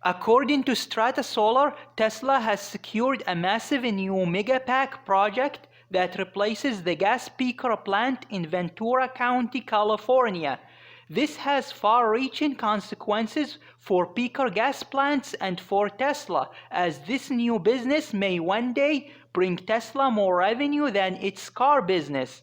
According to Strata Solar, Tesla has secured a massive new Megapack project that replaces the gas peaker plant in Ventura County, California. This has far-reaching consequences for peaker gas plants and for Tesla, as this new business may one day bring Tesla more revenue than its car business.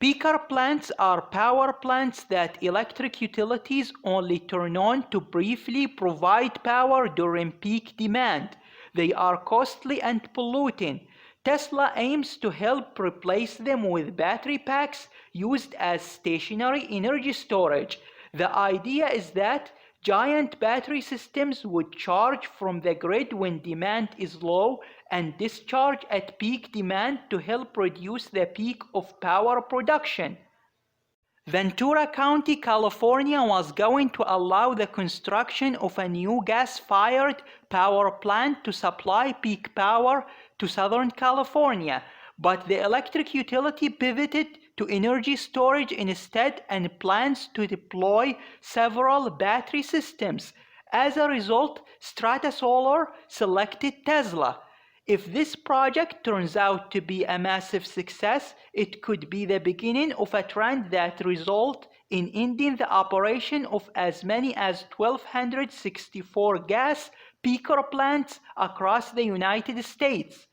Peaker plants are power plants that electric utilities only turn on to briefly provide power during peak demand. They are costly and polluting. Tesla aims to help replace them with battery packs used as stationary energy storage. The idea is that giant battery systems would charge from the grid when demand is low and discharge at peak demand to help reduce the peak of power production. Ventura County, California was going to allow the construction of a new gas-fired power plant to supply peak power to Southern California, but the electric utility pivoted to energy storage instead and plans to deploy several battery systems. As a result, Strata Solar selected Tesla. If this project turns out to be a massive success, it could be the beginning of a trend that results in ending the operation of as many as 1,264 gas peaker plants across the United States.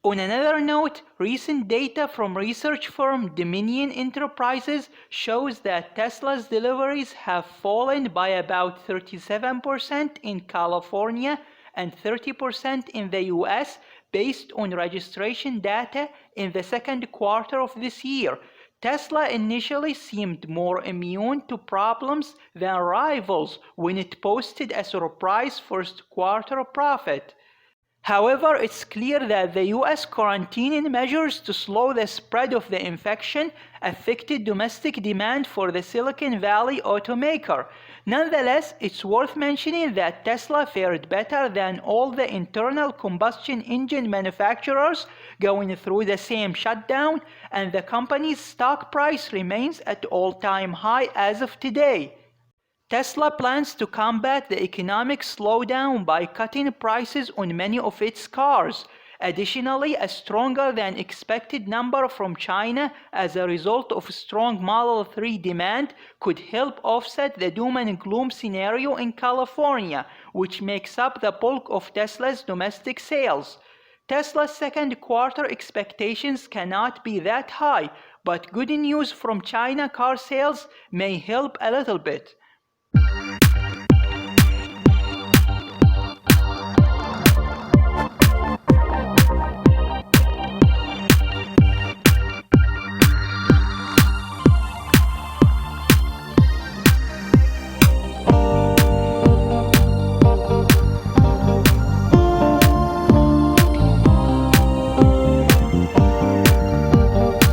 On another note, recent data from research firm Dominion Enterprises shows that Tesla's deliveries have fallen by about 37% in California and 30% in the US based on registration data in the second quarter of this year. Tesla initially seemed more immune to problems than rivals when it posted a surprise first quarter profit. However, it's clear that the US quarantining measures to slow the spread of the infection affected domestic demand for the Silicon Valley automaker. Nonetheless, it's worth mentioning that Tesla fared better than all the internal combustion engine manufacturers going through the same shutdown, and the company's stock price remains at all-time high as of today. Tesla plans to combat the economic slowdown by cutting prices on many of its cars. Additionally, a stronger than expected number from China as a result of strong Model 3 demand could help offset the doom and gloom scenario in California, which makes up the bulk of Tesla's domestic sales. Tesla's second quarter expectations cannot be that high, but good news from China car sales may help a little bit.